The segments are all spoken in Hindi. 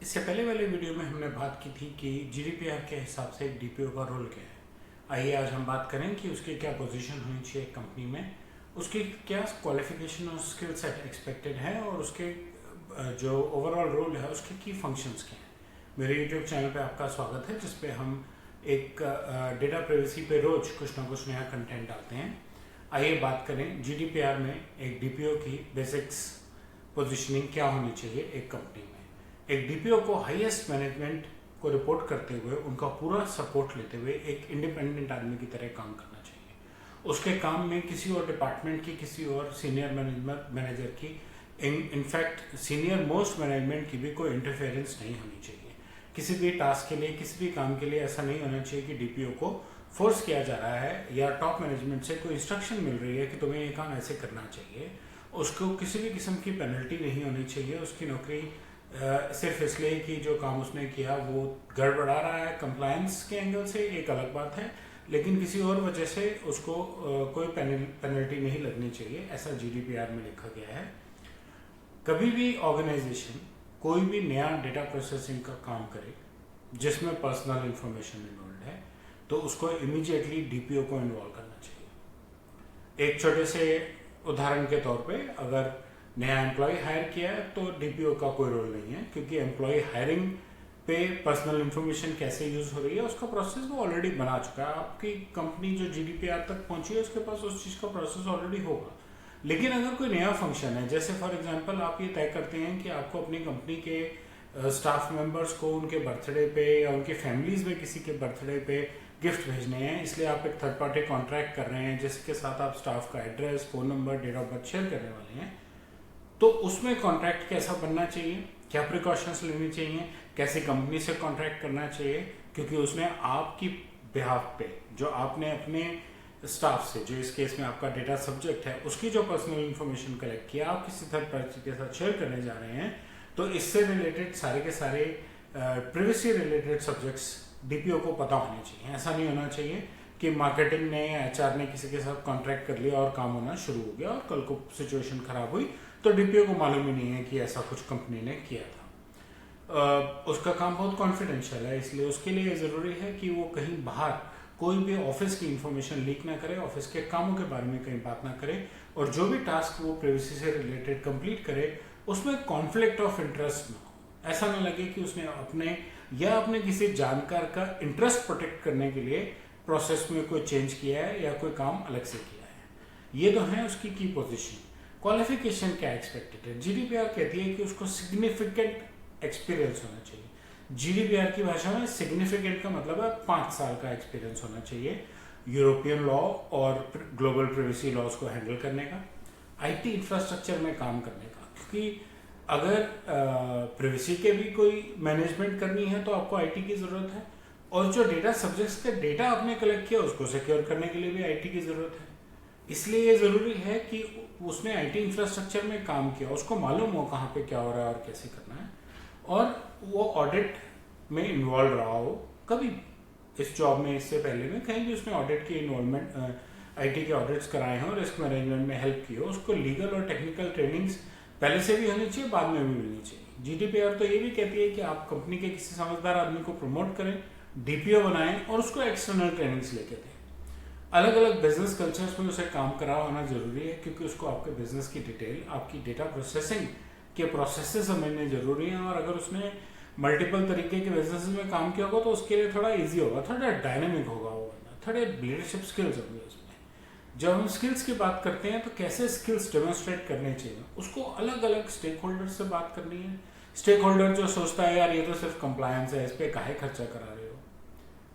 इससे पहले वाले वीडियो में हमने बात की थी कि जीडीपीआर के हिसाब से डीपीओ का रोल क्या है। आइए आज हम बात करें कि उसकी क्या पोजीशन होनी चाहिए कंपनी में, उसकी क्या क्वालिफिकेशन और स्किल सेट एक्सपेक्टेड है और उसके जो ओवरऑल रोल है उसके की फंक्शंस क्या हैं। मेरे यूट्यूब चैनल पे आपका स्वागत है, जिसपे हम एक डेटा प्राइवेसी पे रोज कुछ ना कुछ नया कंटेंट डालते हैं। आइए बात करें जीडीपीआर में एक डीपीओ की बेसिक्स पोजीशनिंग क्या होनी चाहिए एक कंपनी में। एक डीपीओ को हाईएस्ट मैनेजमेंट को रिपोर्ट करते हुए उनका पूरा सपोर्ट लेते हुए एक इंडिपेंडेंट आदमी की तरह काम करना चाहिए। उसके काम में किसी और डिपार्टमेंट की, किसी और सीनियर मैनेजर की, इनफैक्ट सीनियर मोस्ट मैनेजमेंट की भी कोई इंटरफेरेंस नहीं होनी चाहिए। किसी भी टास्क के लिए, किसी भी काम के लिए ऐसा नहीं होना चाहिए कि डीपीओ को फोर्स किया जा रहा है या टॉप मैनेजमेंट से कोई इंस्ट्रक्शन मिल रही है कि तुम्हें ये काम ऐसे करना चाहिए। उसको किसी भी किस्म की पेनल्टी नहीं होनी चाहिए। उसकी नौकरी सिर्फ इसलिए कि जो काम उसने किया वो गड़बड़ा रहा है कंप्लायंस के एंगल से, एक अलग बात है, लेकिन किसी और वजह से उसको कोई पेनल्टी नहीं लगनी चाहिए, ऐसा जीडीपीआर में लिखा गया है। कभी भी ऑर्गेनाइजेशन कोई भी नया डेटा प्रोसेसिंग का काम करे जिसमें पर्सनल इंफॉर्मेशन इन्वॉल्व है तो उसको इमीडिएटली डीपीओ को इन्वॉल्व करना चाहिए। एक छोटे से उदाहरण के तौर पे, अगर नया एम्प्लॉय हायर किया है तो डीपीओ का कोई रोल नहीं है, क्योंकि एम्प्लॉय हायरिंग पे पर्सनल इंफॉर्मेशन कैसे यूज हो रही है उसका प्रोसेस वो ऑलरेडी बना चुका है। आपकी कंपनी जो जीडीपीआर तक पहुंची है उसके पास उस चीज का प्रोसेस ऑलरेडी होगा। लेकिन अगर कोई नया फंक्शन है, जैसे फॉर एग्जांपल आप ये तय करते हैं कि आपको अपनी कंपनी के स्टाफ मेंबर्स को उनके बर्थडे पे या उनकी फैमिलीज में किसी के बर्थडे पे गिफ्ट भेजने हैं, इसलिए आप एक थर्ड पार्टी कॉन्ट्रैक्ट कर रहे हैं जिसके साथ आप स्टाफ का address, phone number, date of birth share करने वाले हैं, तो उसमें कॉन्ट्रैक्ट कैसा बनना चाहिए, क्या प्रिकॉशंस लेनी चाहिए, कैसे कंपनी से कॉन्ट्रैक्ट करना चाहिए, क्योंकि उसने आपकी बिहाफ पे जो आपने अपने स्टाफ से, जो इस केस में आपका डेटा सब्जेक्ट है, उसकी जो पर्सनल इंफॉर्मेशन कलेक्ट किया आप किसी थर्ड पार्टी के साथ शेयर करने जा रहे हैं, तो इससे रिलेटेड सारे के सारे प्राइवेसी रिलेटेड सब्जेक्ट्स डीपीओ को पता होने चाहिए। ऐसा नहीं होना चाहिए कि मार्केटिंग ने या एचआर ने किसी के साथ कॉन्ट्रैक्ट कर लिया और काम होना शुरू हो गया और कल को सिचुएशन खराब हुई तो डीपीओ को मालूम ही नहीं है कि ऐसा कुछ कंपनी ने किया था। उसका काम बहुत कॉन्फिडेंशियल है, इसलिए उसके लिए ज़रूरी है कि वो कहीं बाहर कोई भी ऑफिस की इंफॉर्मेशन लीक ना करे, ऑफिस के कामों के बारे में कहीं बात ना करे, और जो भी टास्क वो प्राइवेसी से रिलेटेड कंप्लीट करे उसमें कॉन्फ्लिक्ट ऑफ इंटरेस्ट ना हो। ऐसा ना लगे कि उसने अपने या अपने किसी जानकार का इंटरेस्ट प्रोटेक्ट करने के लिए प्रोसेस में कोई चेंज किया है या कोई काम अलग से किया है। ये तो है उसकी की पोजीशन। क्वालिफिकेशन क्या एक्सपेक्टेड है? जीडीपीआर कहती है कि उसको सिग्निफिकेंट एक्सपीरियंस होना चाहिए। जीडीपीआर की भाषा में सिग्निफिकेंट का मतलब है 5 साल का एक्सपीरियंस होना चाहिए यूरोपियन लॉ और ग्लोबल प्राइवेसी लॉज को हैंडल करने का, आईटी इंफ्रास्ट्रक्चर में काम करने का, क्योंकि अगर प्राइवेसी के भी कोई मैनेजमेंट करनी है तो आपको आईटी की जरूरत है, और जो डेटा सब्जेक्ट्स का डेटा आपने कलेक्ट किया उसको सिक्योर करने के लिए भी आईटी की जरूरत है। इसलिए ये जरूरी है कि उसने आईटी इंफ्रास्ट्रक्चर में काम किया, उसको मालूम हो कहाँ पे क्या हो रहा है और कैसे करना है, और वो ऑडिट में इन्वॉल्व रहा हो कभी भी इस जॉब में, इससे पहले में कहीं भी उसने ऑडिट की इन्वॉल्वमेंट, आईटी के ऑडिट्स कराए हैं और रिस्क मैनेजमेंट में हेल्प की हो। उसको लीगल और टेक्निकल ट्रेनिंग्स पहले से भी होनी चाहिए, बाद में भी मिलनी चाहिए। जीडीपीआर तो ये भी कहती है कि आप कंपनी के किसी समझदार आदमी को प्रमोट करें, डीपीओ बनाएं और उसको एक्सटर्नल ट्रेनिंग्स लेके दें। अलग अलग बिजनेस कल्चर्स में उसे काम करा होना जरूरी है, क्योंकि उसको आपके बिजनेस की डिटेल, आपकी डेटा प्रोसेसिंग के प्रोसेसेस समझने जरूरी हैं, और अगर उसने मल्टीपल तरीके के बिजनेस में काम किया होगा तो उसके लिए थोड़ा इजी होगा, थोड़ा डायनेमिक होगा वो, थोड़े लीडरशिप स्किल्स होंगे उसमें। जब हम स्किल्स की बात करते हैं तो कैसे स्किल्स डेमोन्स्ट्रेट करने चाहिए, उसको अलग अलग स्टेक होल्डर से बात करनी है। स्टेक होल्डर जो सोचता है यार ये तो सिर्फ कंप्लायंस है, इस पर काहे खर्चा करा रहे हो,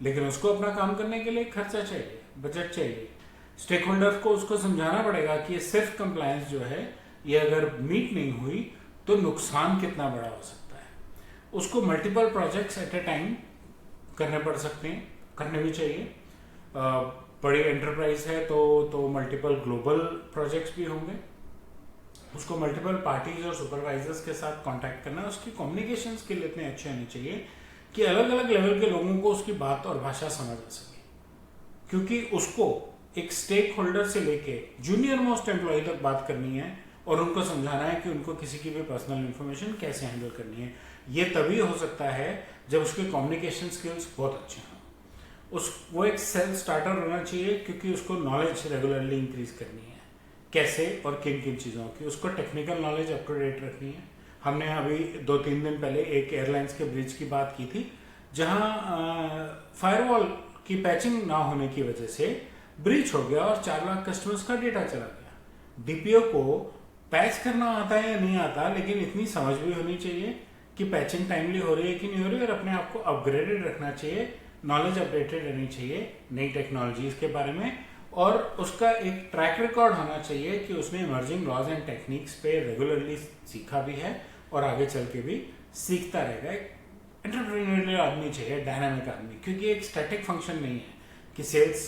लेकिन उसको अपना काम करने के लिए खर्चा चाहिए, बजट चाहिए। स्टेक होल्डर को उसको समझाना पड़ेगा कि ये सिर्फ कंप्लायंस जो है ये अगर मीट नहीं हुई तो नुकसान कितना बड़ा हो सकता है। उसको multiple projects at a time करने पड़ सकते हैं, करने भी चाहिए। बड़ी एंटरप्राइज है तो मल्टीपल ग्लोबल प्रोजेक्ट्स भी होंगे। उसको मल्टीपल पार्टीज और सुपरवाइजर्स के साथ कांटेक्ट करना, उसकी कम्युनिकेशन स्किल इतने अच्छे होने चाहिए कि अलग अलग लेवल के लोगों को उसकी बात और भाषा समझ आ सके, क्योंकि उसको एक स्टेक होल्डर से लेके जूनियर मोस्ट एम्प्लॉय तक बात करनी है, और उनको समझाना है कि उनको किसी की भी पर्सनल इन्फॉर्मेशन कैसे हैंडल करनी है। ये तभी हो सकता है जब उसके कम्युनिकेशन स्किल्स बहुत अच्छे हों। वो एक सेल्फ स्टार्टर होना चाहिए, क्योंकि उसको नॉलेज रेगुलरली इंक्रीज करनी है कैसे और किन किन चीज़ों की। उसको technical knowledge up to date रखनी है। हमने अभी 2-3 दिन पहले एक एयरलाइंस के ब्रिज की बात की थी, जहां फायरवॉल की पैचिंग ना होने की वजह से ब्रीच हो गया और 4 लाख कस्टमर्स का डेटा चला गया। डीपीओ को पैच करना आता है या नहीं आता, लेकिन इतनी समझ भी होनी चाहिए कि पैचिंग टाइमली हो रही है कि नहीं हो रही है, और अपने आप को अपग्रेडेड रखना चाहिए, नॉलेज अपडेटेड रहनी चाहिए नई टेक्नोलॉजीज के बारे में, और उसका एक ट्रैक रिकॉर्ड होना चाहिए कि उसने इमर्जिंग लॉज एंड टेक्निक्स पे रेगुलरली सीखा भी है और आगे चल के भी सीखता रहेगा। एक एंटरप्रेन्योरियल आदमी चाहिए, डायनामिक आदमी, क्योंकि एक स्टैटिक फंक्शन नहीं है कि सेल्स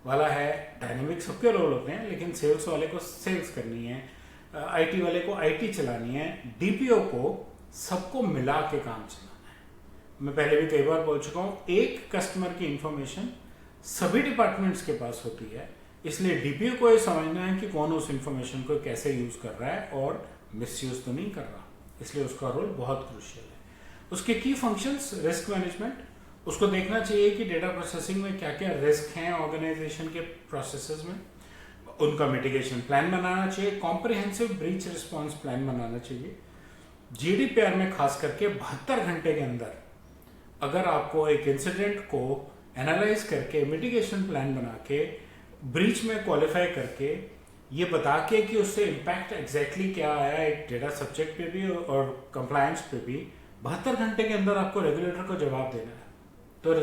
वाला है। डायनामिक सबके रोल होते हैं, लेकिन सेल्स वाले को सेल्स करनी है, आईटी वाले को आईटी चलानी है, डीपीओ को सबको मिला के काम चलाना है। मैं पहले भी कई बार बोल चुका हूँ, एक कस्टमर की इंफॉर्मेशन सभी डिपार्टमेंट्स के पास होती है, इसलिए डीपीओ को ये समझना है कि कौन उस इंफॉर्मेशन को कैसे यूज कर रहा है और मिसयूज तो नहीं कर रहा, इसलिए उसका रोल बहुत क्रूशियल है। उसके की फंक्शंस, रिस्क मैनेजमेंट, उसको देखना चाहिए कि डेटा प्रोसेसिंग में क्या क्या रिस्क हैं ऑर्गेनाइजेशन के प्रोसेसेस में, उनका मिटिगेशन प्लान बनाना चाहिए, कॉम्प्रिहेंसिव ब्रीच रिस्पॉन्स प्लान बनाना चाहिए। जीडीपीआर में खास करके 72 घंटे के अंदर अगर आपको एक इंसिडेंट को एनालाइज करके मिटिगेशन प्लान बना के ब्रीच में क्वालिफाई करके ये बता के कि उससे इम्पैक्ट एग्जैक्टली क्या आया एक डेटा सब्जेक्ट पे भी और कंप्लायंस पे भी, 72 घंटे के अंदर आपको रेगुलेटर को जवाब देना है, तो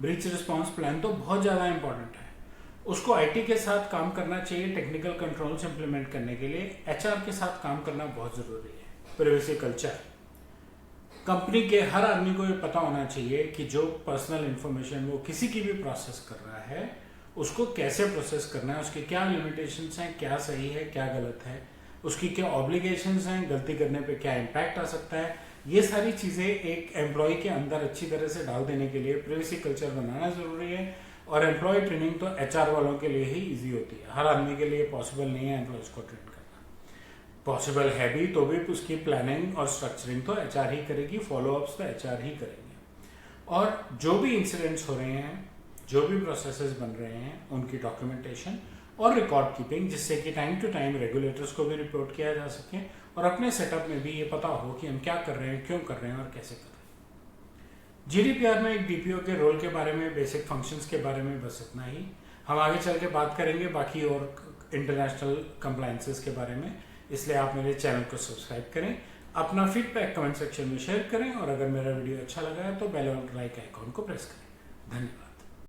ब्रीच रिस्पॉन्स प्लान तो बहुत ज़्यादा इंपॉर्टेंट है। उसको आईटी के साथ काम करना चाहिए टेक्निकल कंट्रोल्स इंप्लीमेंट करने के लिए, एचआर के साथ काम करना बहुत ज़रूरी है। प्राइवेसी कल्चर, कंपनी के हर आदमी को ये पता होना चाहिए कि जो पर्सनल इंफॉर्मेशन वो किसी की भी प्रोसेस कर रहा है उसको कैसे प्रोसेस करना है, उसके क्या लिमिटेशंस हैं, क्या सही है क्या गलत है, उसकी क्या ऑब्लिगेशंस हैं, गलती करने पे क्या इम्पैक्ट आ सकता है। ये सारी चीज़ें एक एम्प्लॉय के अंदर अच्छी तरह से डाल देने के लिए प्राइवेसी कल्चर बनाना ज़रूरी है। और एम्प्लॉय ट्रेनिंग तो एचआर वालों के लिए ही ईजी होती है, हर आदमी के लिए पॉसिबल नहीं है एम्प्लॉयज़ को ट्रेन करना। पॉसिबल है भी तो भी उसकी प्लानिंग और स्ट्रक्चरिंग तो एचआर ही करेगी, फॉलोअप्स तो एचआर ही करेंगे। और जो भी इंसिडेंट्स हो रहे हैं, जो भी प्रोसेसेस बन रहे हैं, उनकी डॉक्यूमेंटेशन और रिकॉर्ड कीपिंग, जिससे कि टाइम टू टाइम रेगुलेटर्स को भी रिपोर्ट किया जा सके और अपने सेटअप में भी ये पता हो कि हम क्या कर रहे हैं, क्यों कर रहे हैं और कैसे कर रहे हैं। जीडीपीआर में एक डीपीओ के रोल के बारे में, बेसिक फंक्शंस के बारे में बस इतना ही। हम आगे चल के बात करेंगे बाकी और इंटरनेशनल कंप्लायंसेस के बारे में, इसलिए आप मेरे चैनल को सब्सक्राइब करें, अपना फीडबैक कमेंट सेक्शन में शेयर करें, और अगर मेरा वीडियो अच्छा लगा है तो बेल और लाइक आइकॉन को प्रेस करें। धन्यवाद।